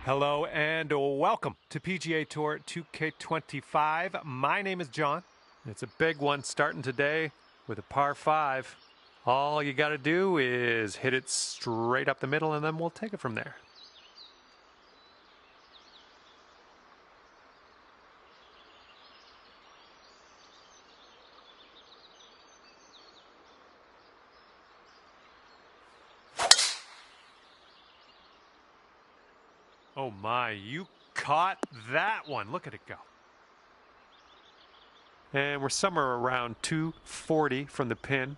Hello and welcome to PGA Tour 2K25. My name is John. It's a big one starting today with a par 5. All you got to do is hit it straight up the middle and then we'll take it from there. Oh my, you caught that one. Look at it go. And we're somewhere around 240 from the pin.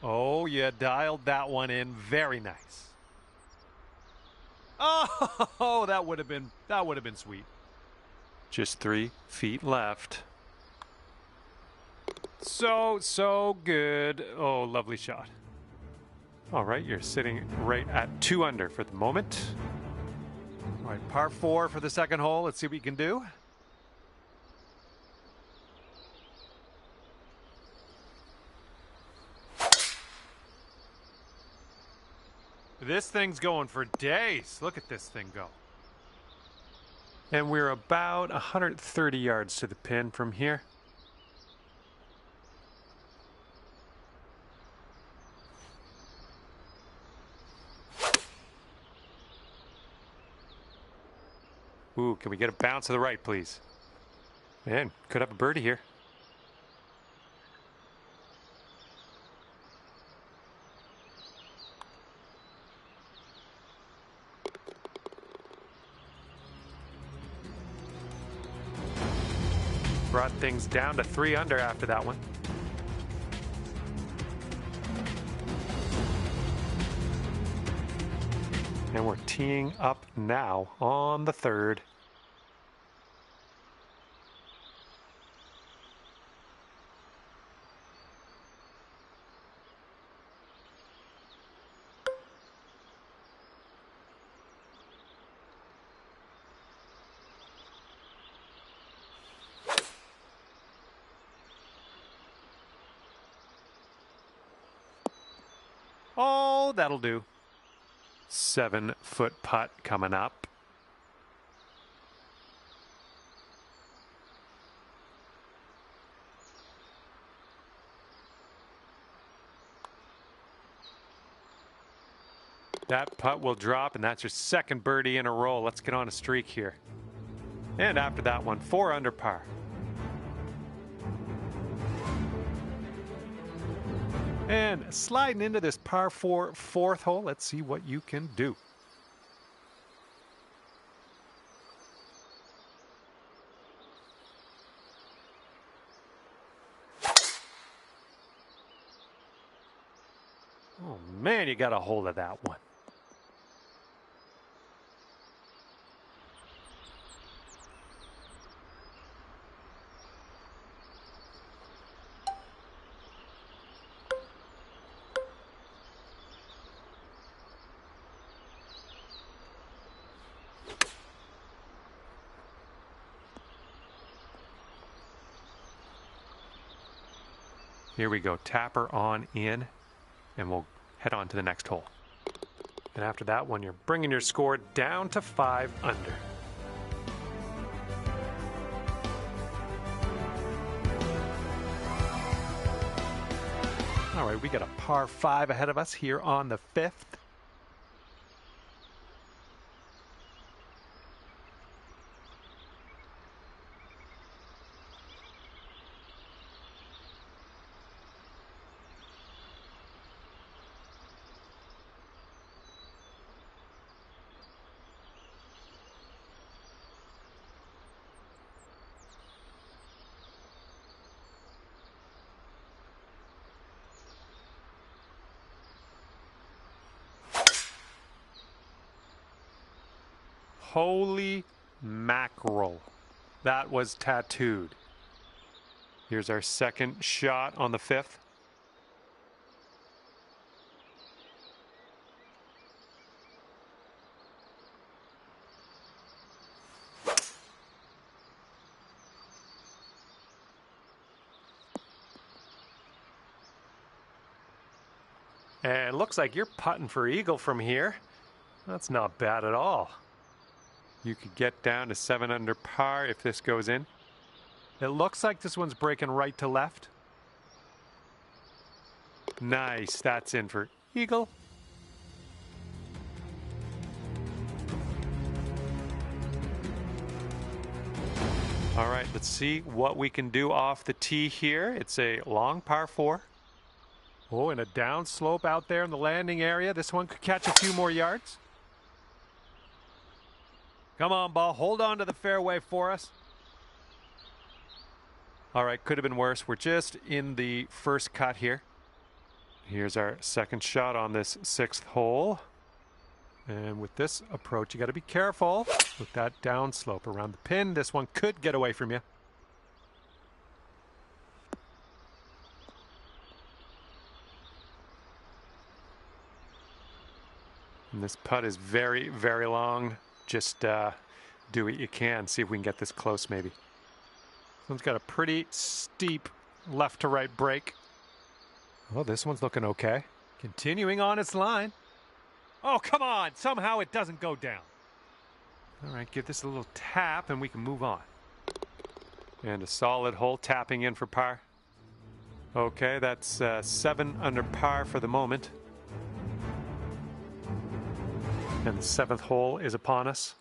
Oh, you dialed that one in very nice. Oh, that would have been sweet. Just 3 feet left. So good. Oh, lovely shot. All right, you're sitting right at 2 under for the moment. All right, par 4 for the second hole. Let's see what you can do. This thing's going for days. Look at this thing go. And we're about 130 yards to the pin from here. Ooh, can we get a bounce to the right, please? Man, could have a birdie here. Brought things down to 3 under after that one. And we're teeing up now on the 3rd. Oh, that'll do. 7-foot putt coming up. That putt will drop, and that's your second birdie in a row. Let's get on a streak here. And after that one, 4 under par. And sliding into this par 4 fourth hole, let's see what you can do. Oh man, you got a hold of that one. Here we go, tapper on in, and we'll head on to the next hole. And after that one, you're bringing your score down to 5 under. All right, we got a par 5 ahead of us here on the 5th. Holy mackerel. That was tattooed. Here's our second shot on the 5th. And it looks like you're putting for eagle from here. That's not bad at all. You could get down to 7 under par if this goes in. It looks like this one's breaking right to left. Nice, that's in for eagle. All right, let's see what we can do off the tee here. It's a long par 4. Oh, and a down slope out there in the landing area. This one could catch a few more yards. Come on, ball. Hold on to the fairway for us. All right, could have been worse. We're just in the first cut here. Here's our second shot on this 6th hole. And with this approach, you got to be careful with that down slope around the pin. This one could get away from you. And this putt is very, very long. Just do what you can. See if we can get this close maybe. This one's got a pretty steep left to right break. Oh, this one's looking okay. Continuing on its line. Oh, come on. Somehow it doesn't go down. All right, give this a little tap and we can move on. And a solid hole tapping in for par. Okay, that's 7 under par for the moment. And the 7th hole is upon us.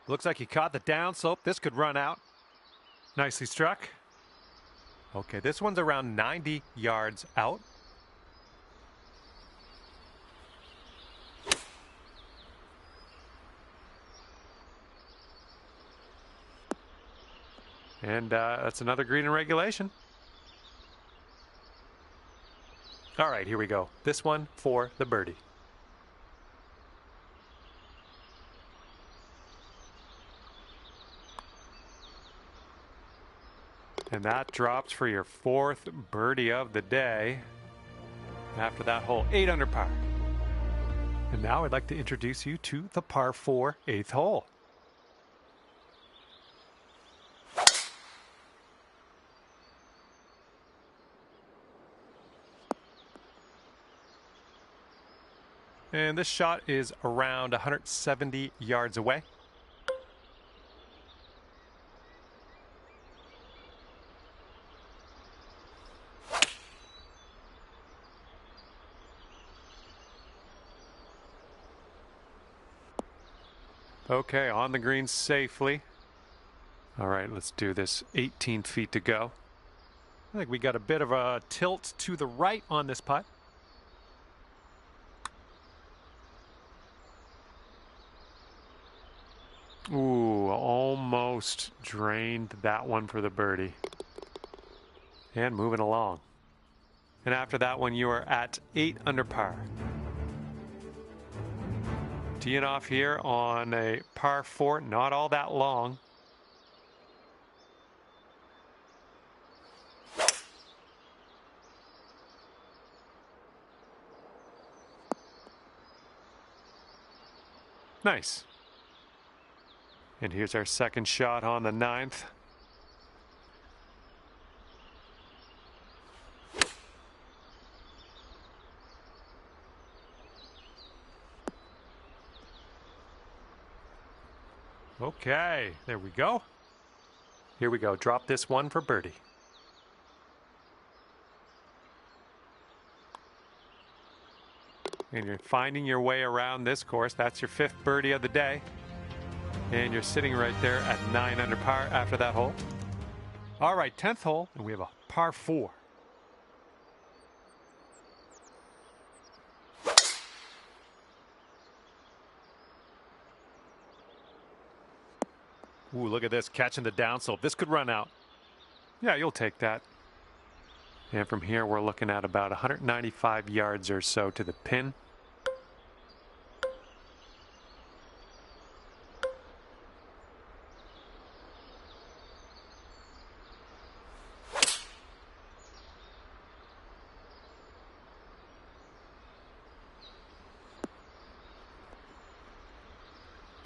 Looks like he caught the down slope. This could run out. Nicely struck. Okay, this one's around 90 yards out. And that's another green in regulation. All right, here we go. This one for the birdie. And that drops for your 4th birdie of the day. After that hole, 8 under par. And now I'd like to introduce you to the par 4 8th hole. And this shot is around 170 yards away. Okay, on the green safely. All right, let's do this. 18 feet to go. I think we got a bit of a tilt to the right on this putt. Ooh, almost drained that one for the birdie. And moving along. And after that one, you are at 8 under par. Teeing off here on a par 4, not all that long. Nice. And here's our second shot on the 9th. Okay, there we go. Here we go. Drop this one for birdie. And you're finding your way around this course. That's your 5th birdie of the day. And you're sitting right there at 9 under par after that hole. All right, 10th hole, and we have a par 4. Ooh, look at this, catching the downslope. This could run out. Yeah, you'll take that. And from here, we're looking at about 195 yards or so to the pin.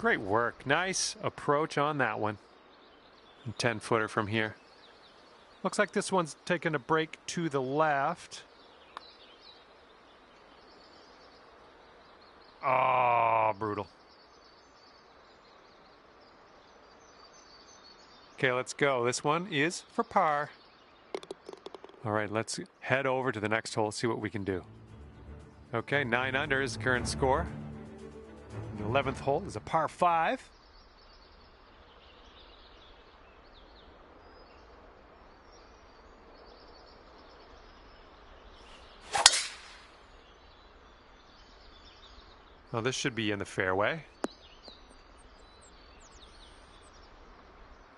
Great work. Nice approach on that one. 10-footer from here. Looks like this one's taking a break to the left. Oh, brutal. Okay, let's go. This one is for par. All right, let's head over to the next hole, see what we can do. Okay, 9 under is the current score. The 11th hole is a par 5. Well, this should be in the fairway.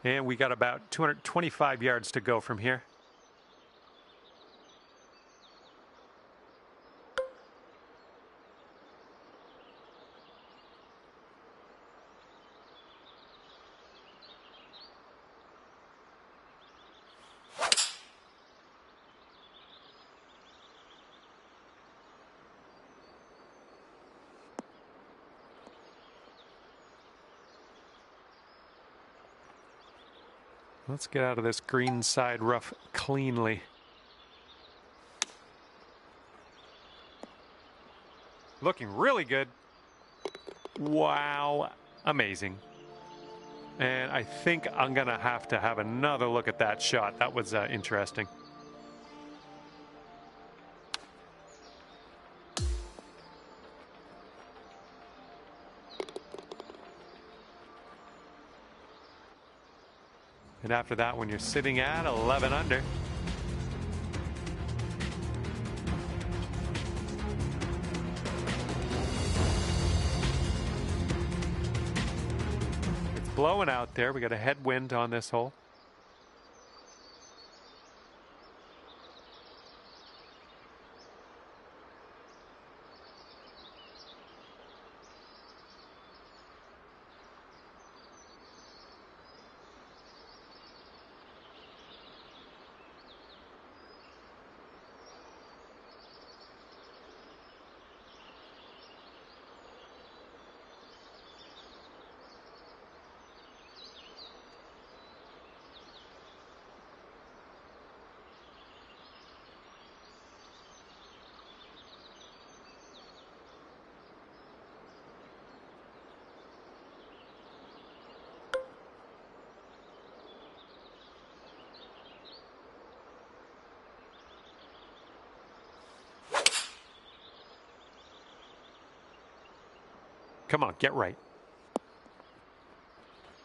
And we got about 225 yards to go from here. Let's get out of this green side rough cleanly. Looking really good. Wow, amazing. And I think I'm gonna have to have another look at that shot. That was interesting. And after that, when you're sitting at 11 under, it's blowing out there. We got a headwind on this hole. Come on, get right.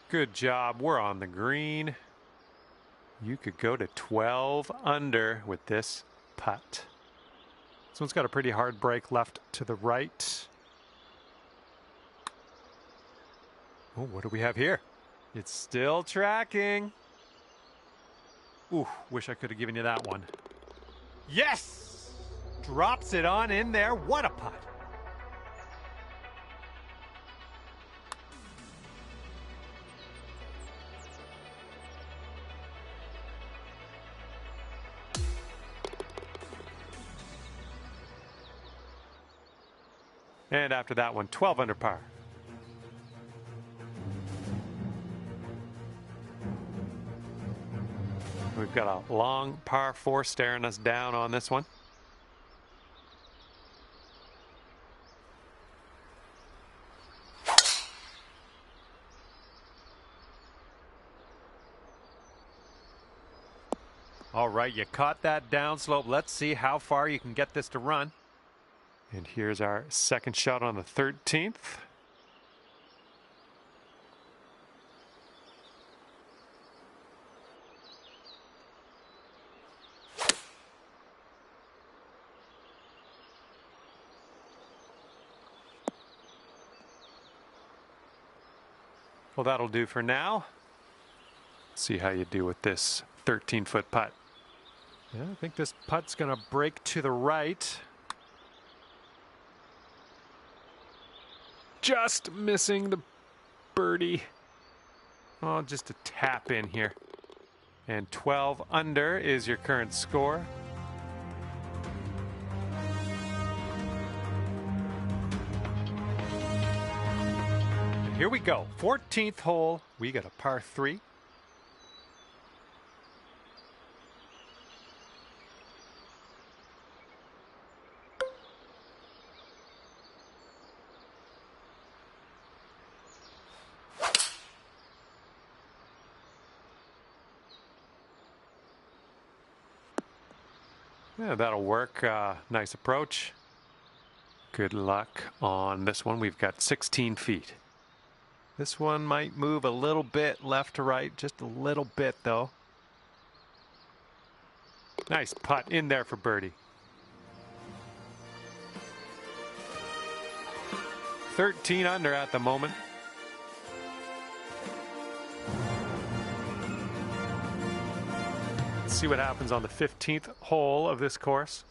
Good job. We're on the green. You could go to 12 under with this putt. This one's got a pretty hard break left to the right. Oh, what do we have here? It's still tracking. Ooh, wish I could have given you that one. Yes! Drops it on in there. What a putt. And after that one, 12 under par. We've got a long par 4 staring us down on this one. All right, you caught that downslope. Let's see how far you can get this to run. And here's our second shot on the 13th. Well, that'll do for now. See how you do with this 13-foot putt. Yeah, I think this putt's going to break to the right. Just missing the birdie. Oh, just a tap in here. And 12 under is your current score. here we go. 14th hole. We got a par 3. Yeah, that'll work. Nice approach. Good luck on this one. We've got 16 feet. This one might move a little bit left to right, just a little bit though. Nice putt in there for birdie. 13 under at the moment. Let's see what happens on the 15th hole of this course.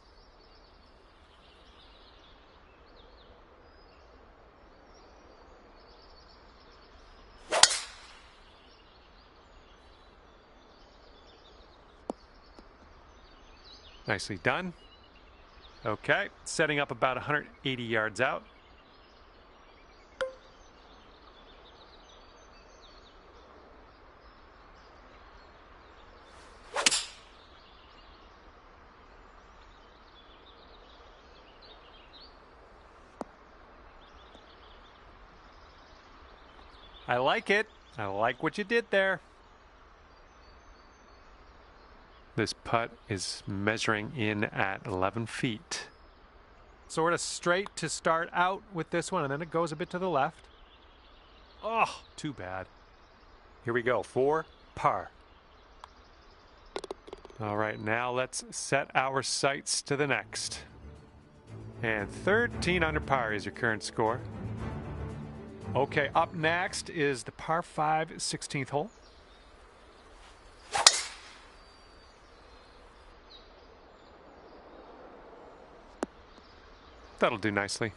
Nicely done. Okay, setting up about 180 yards out. I like it. I like what you did there. This putt is measuring in at 11 feet. Sort of straight to start out with this one, and then it goes a bit to the left. Oh, too bad. Here we go, 4 par. All right, now let's set our sights to the next. And 13 under par is your current score. Okay, up next is the par 5 16th hole. That'll do nicely.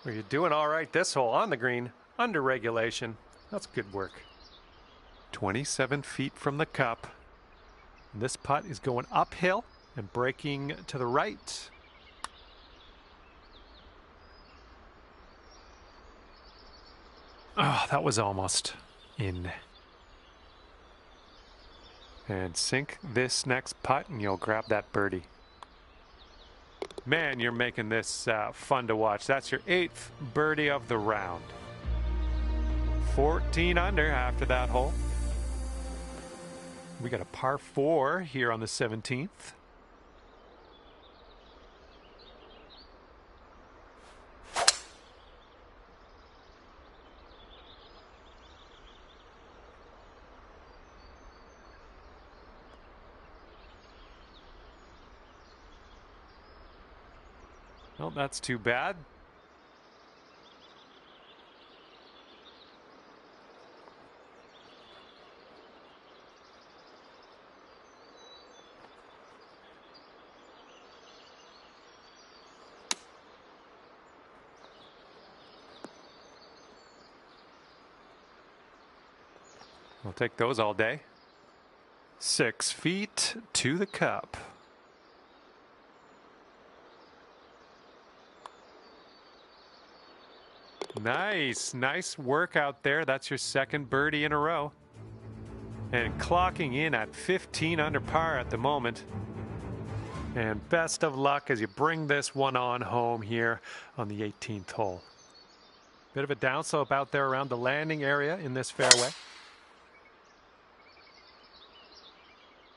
Well, you're doing all right this hole on the green, under regulation. That's good work. 27 feet from the cup. This putt is going uphill and breaking to the right. Oh, that was almost in. And sink this next putt and you'll grab that birdie. Man, you're making this fun to watch. That's your 8th birdie of the round. 14 under after that hole. We got a par 4 here on the 17th. Well, that's too bad. We'll take those all day. 6 feet to the cup. Nice work out there. That's your 2nd birdie in a row. And clocking in at 15 under par at the moment. And best of luck as you bring this one on home here on the 18th hole. Bit of a downslope out there around the landing area in this fairway.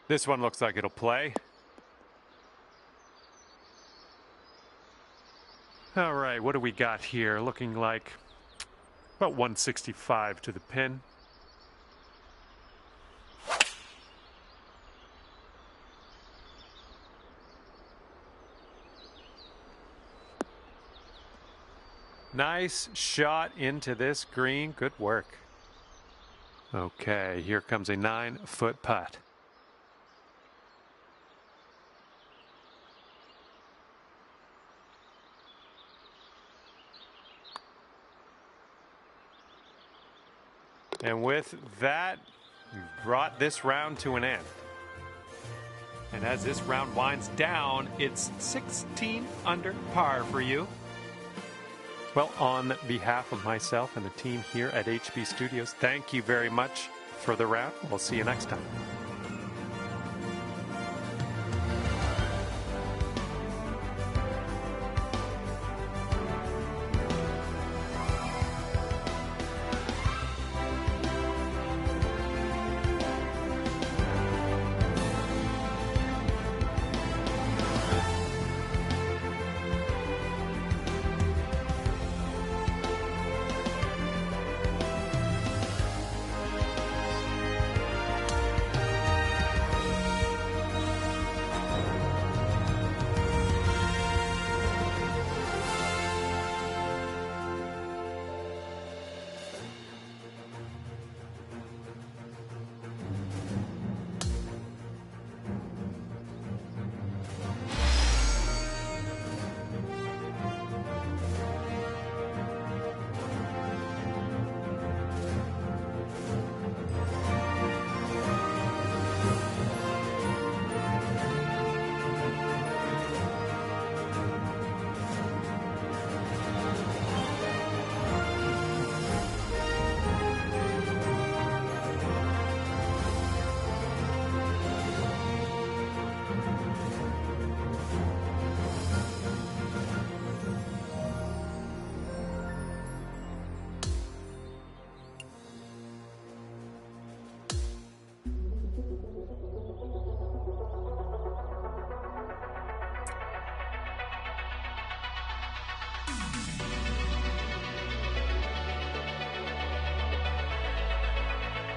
This one looks like it'll play. All right, what do we got here? Looking like about 165 to the pin. Nice shot into this green. Good work. Okay, here comes a 9-foot putt. And with that, we brought this round to an end. And as this round winds down, it's 16 under par for you. Well, on behalf of myself and the team here at HB Studios, thank you very much for the round. We'll see you next time.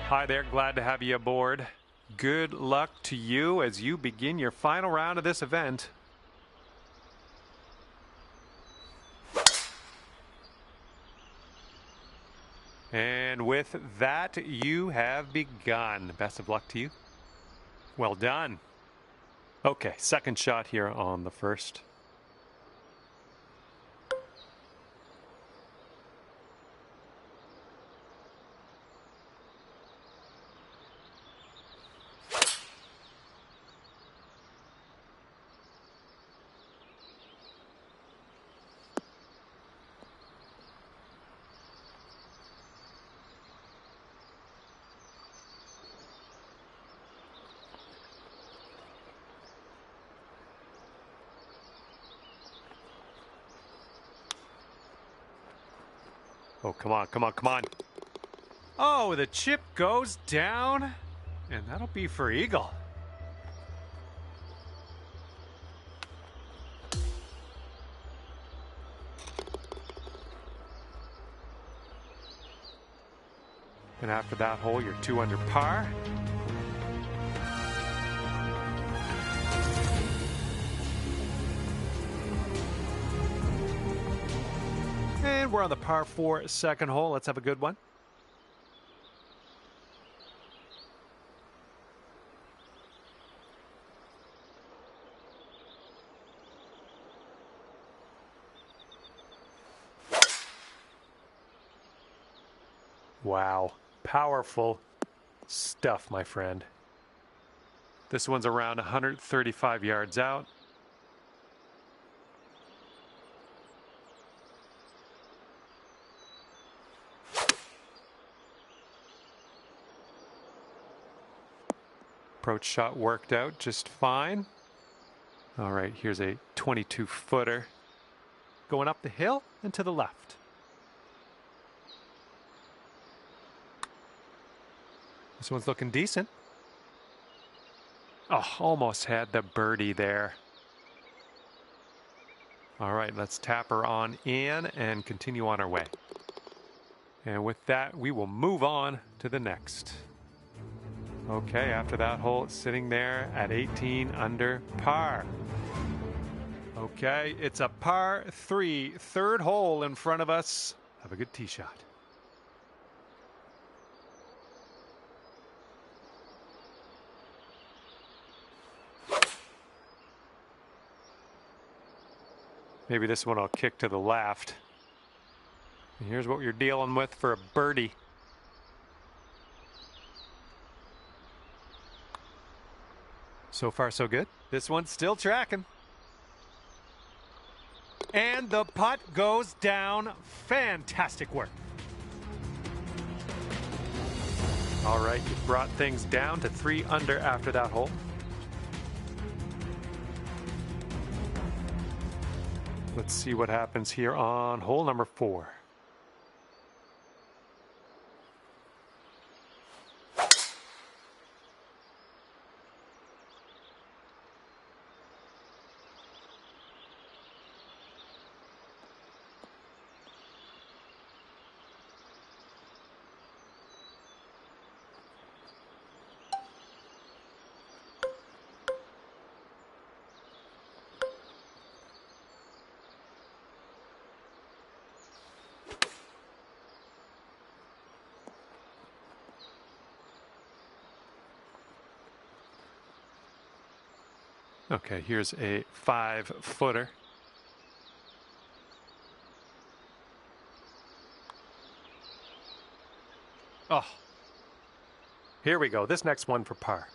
Hi there, glad to have you aboard. Good luck to you as you begin your final round of this event. And with that, you have begun. Best of luck to you. Well done. Okay, second shot here on the first. Oh, come on, come on, come on. Oh, the chip goes down, and that'll be for eagle. And after that hole, you're 2 under par. And we're on the par 4 second hole. Let's have a good one. Wow, powerful stuff, my friend. This one's around 135 yards out. Approach shot worked out just fine. All right, here's a 22-footer going up the hill and to the left. This one's looking decent. Oh, almost had the birdie there. All right, let's tap her on in and continue on our way. And with that, we will move on to the next. Okay, after that hole, it's sitting there at 18 under par. Okay, it's a par 3, third hole in front of us. Have a good tee shot. Maybe this one will kick to the left. And here's what you're dealing with for a birdie. So far, so good. This one's still tracking. And the putt goes down. Fantastic work. All right, you brought things down to 3 under after that hole. Let's see what happens here on hole number 4. Okay, here's a 5-footer. Oh, here we go. This next one for par.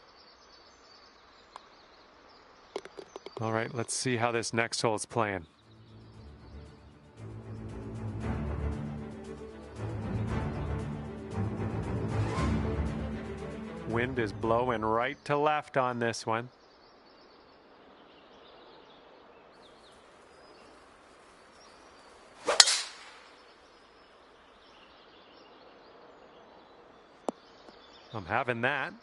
All right, let's see how this next hole is playing. Wind is blowing right to left on this one. I'm having that.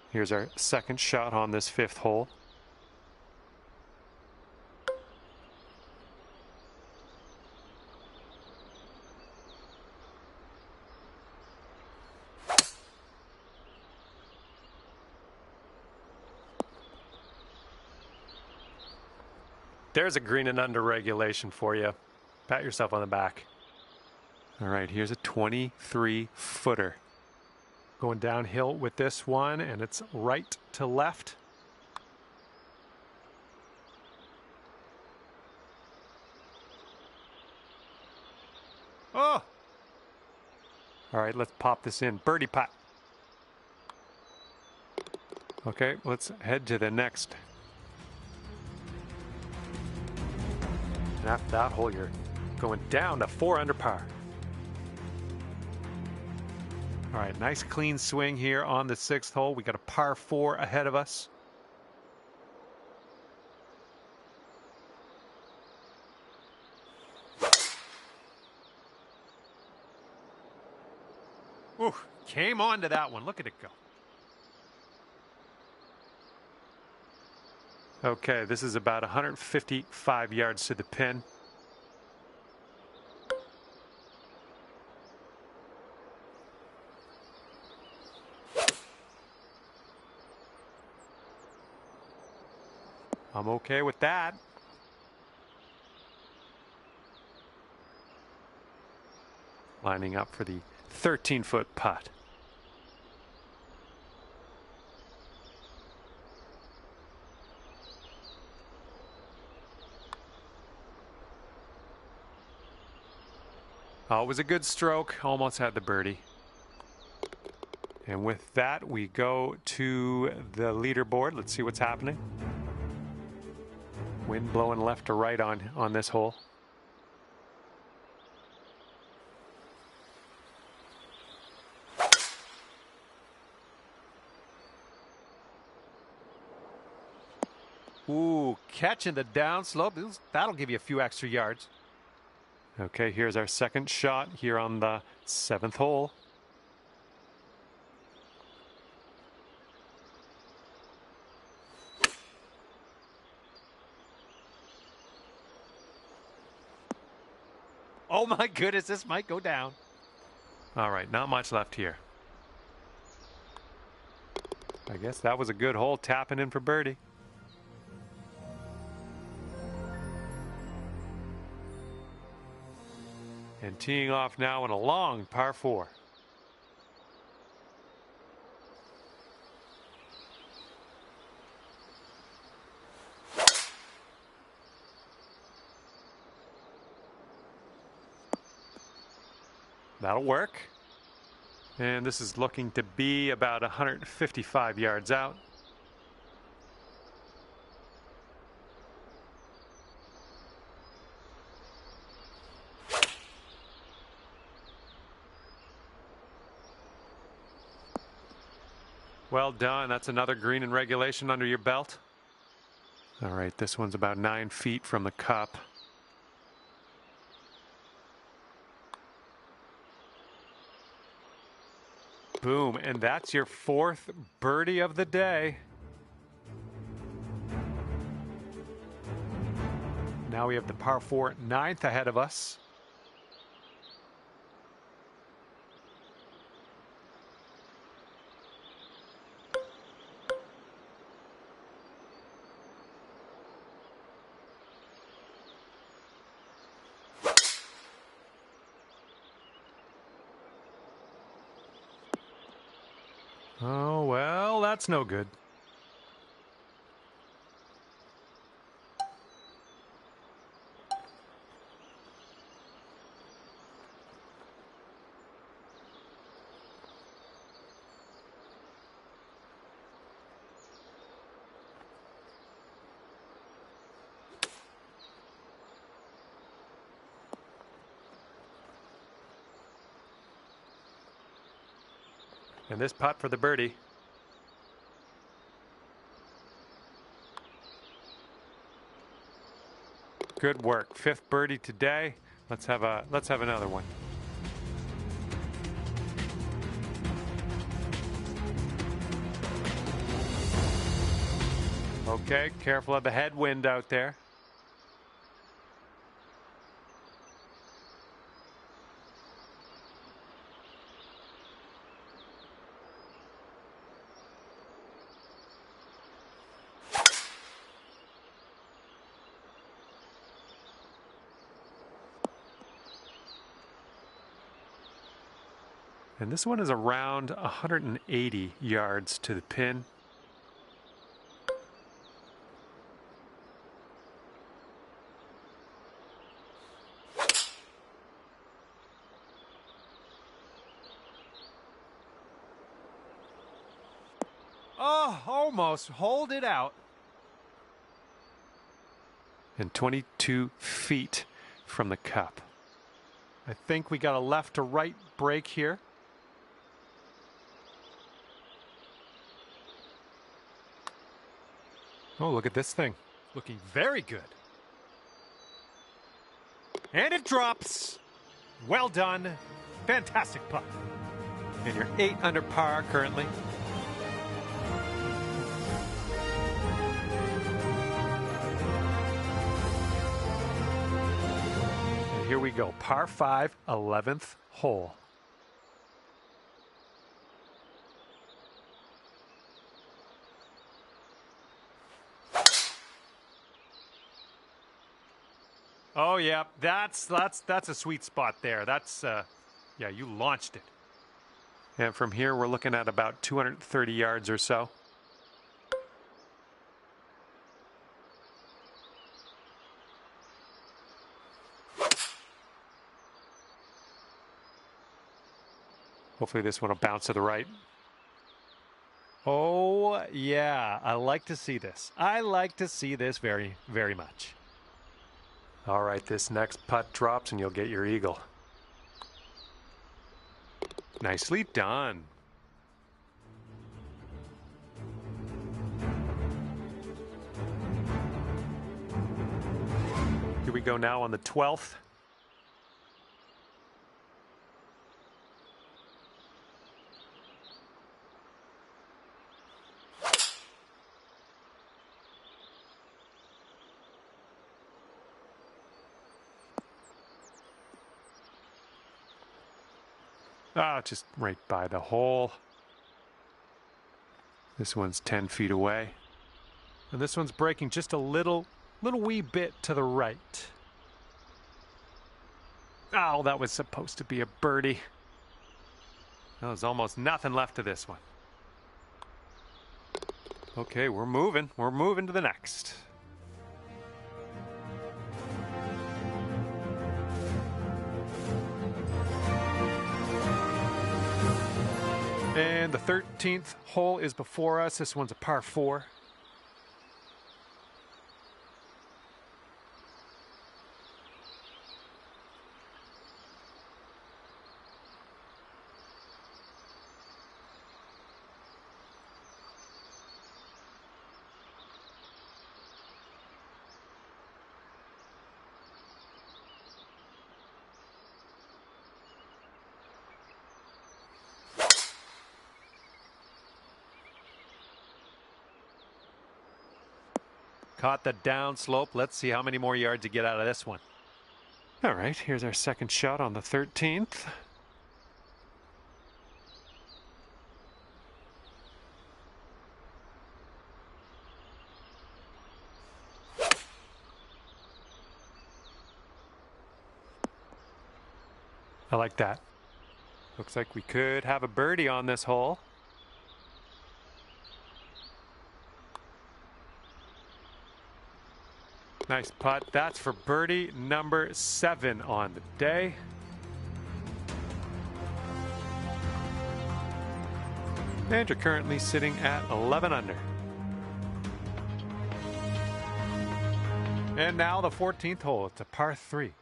Here's our second shot on this 5th hole. There's a green and under regulation for you. Pat yourself on the back. All right, here's a 23-footer. Going downhill with this one, and it's right to left. Oh! All right, let's pop this in. Birdie putt. Okay, let's head to the next. And after that hole, you're going down to 4 under par. All right, nice clean swing here on the 6th hole. We got a par 4 ahead of us. Ooh, came on to that one. Look at it go. Okay, this is about 155 yards to the pin. I'm okay with that. Lining up for the 13-foot putt. Oh, it was a good stroke. Almost had the birdie. And with that, we go to the leaderboard. Let's see what's happening. Wind blowing left to right on this hole. Ooh, catching the downslope. That'll give you a few extra yards. Okay, here's our second shot here on the 7th hole. Oh my goodness, this might go down. All right, not much left here. I guess that was a good hole, tapping in for birdie. And teeing off now in a long par 4. That'll work. And this is looking to be about 155 yards out. Well done. That's another green in regulation under your belt. All right, this one's about 9 feet from the cup. Boom, and that's your 4th birdie of the day. Now we have the par 4 9th ahead of us. Oh, well, that's no good. And this putt for the birdie. Good work. 5th birdie today. Let's have another one. Okay, careful of the headwind out there. And this one is around 180 yards to the pin. Oh, almost. Hold it out. And 22 feet from the cup. I think we got a left to right break here. Oh, look at this thing. Looking very good. And it drops. Well done. Fantastic putt. And you're 8 under par currently. And here we go. Par 5, 11th hole. Oh yeah, that's a sweet spot there. That's yeah, you launched it. And from here we're looking at about 230 yards or so. Hopefully this one will bounce to the right. Oh yeah, I like to see this. I like to see this very, very much. All right, this next putt drops and you'll get your eagle. Nicely done. Here we go now on the 12th. Ah, just right by the hole. This one's 10 feet away. And this one's breaking just a little wee bit to the right. Oh, that was supposed to be a birdie. There's almost nothing left of this one. Okay, we're moving. We're moving to the next. And the 13th hole is before us. This one's a par 4. Caught the downslope. Let's see how many more yards you get out of this one. All right, here's our second shot on the 13th. I like that. Looks like we could have a birdie on this hole. Nice putt. That's for birdie number 7 on the day. And you're currently sitting at 11 under. And now the 14th hole. It's a par 3.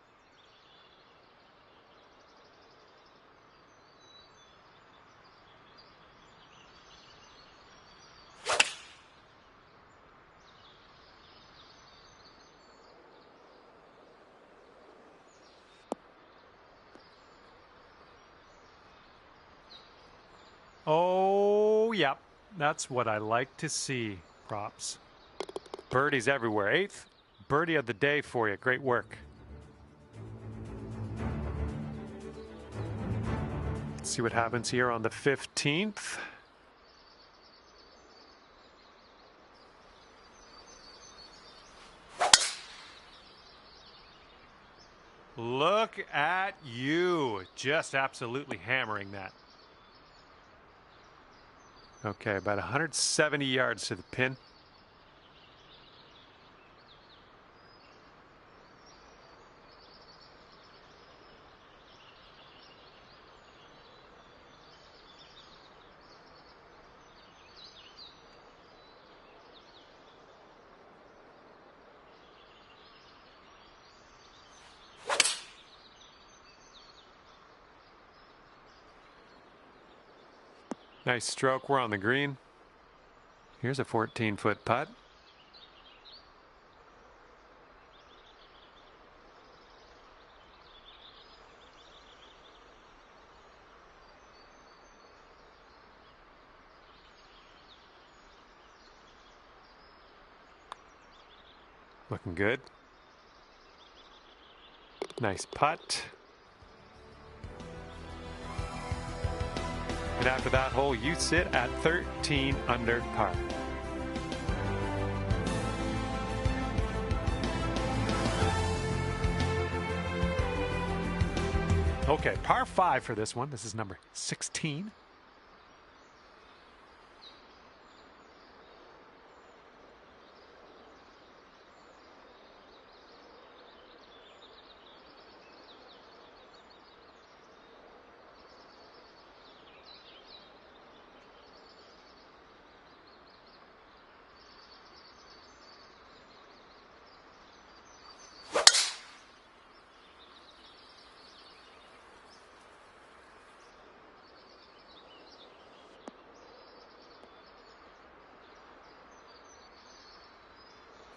Oh, yep. That's what I like to see, props. Birdies everywhere. 8th birdie of the day for you. Great work. Let's see what happens here on the 15th. Look at you. Just absolutely hammering that. Okay, about 170 yards to the pin. Nice stroke. We're on the green. Here's a 14-foot putt. Looking good. Nice putt. And after that hole, you sit at 13 under par. Okay, par 5 for this one. This is number 16.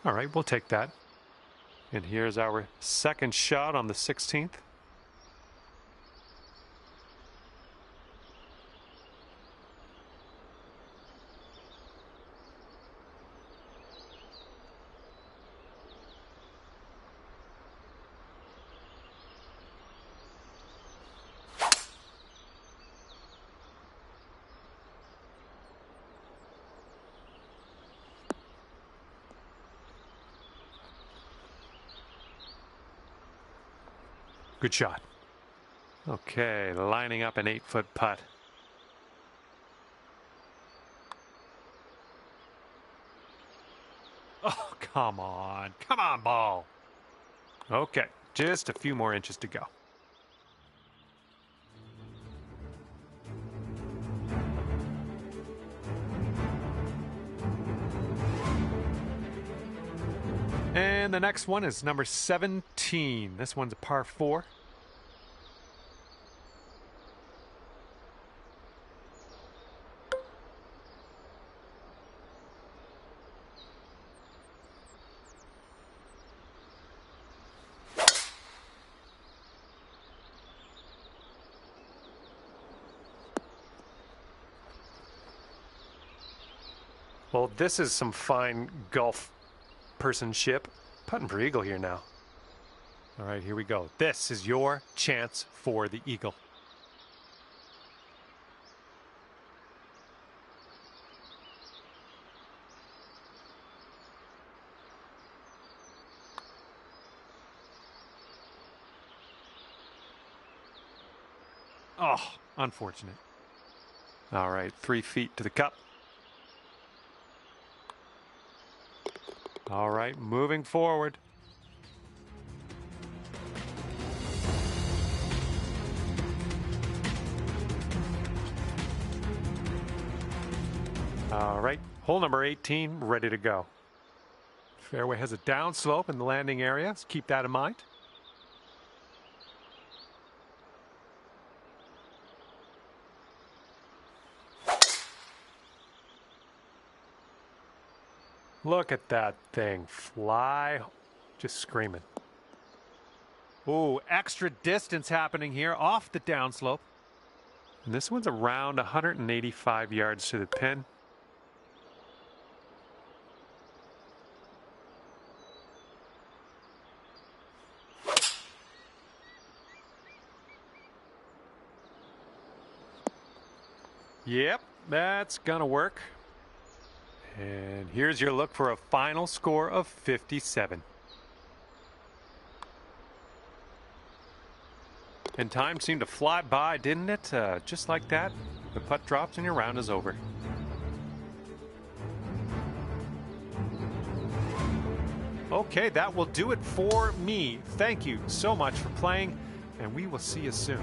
All right, we'll take that. And here's our second shot on the 16th. Good shot. Okay, lining up an 8-foot putt. Oh, come on. Come on, ball. Okay, just a few more inches to go. And the next one is number 17. This one's a par 4. Well, this is some fine golf 8-person ship. Putting for eagle here now. All right, here we go. This is your chance for the eagle. Oh, unfortunate. All right, 3 feet to the cup. All right, moving forward. All right, hole number 18, ready to go. Fairway has a downslope in the landing area, so keep that in mind. Look at that thing fly, just screaming. Ooh, extra distance happening here off the downslope. And this one's around 185 yards to the pin. Yep, that's gonna work. And here's your look for a final score of 57. And time seemed to fly by, didn't it? Just like that, the putt drops and your round is over. Okay, that will do it for me. Thank you so much for playing, and we will see you soon.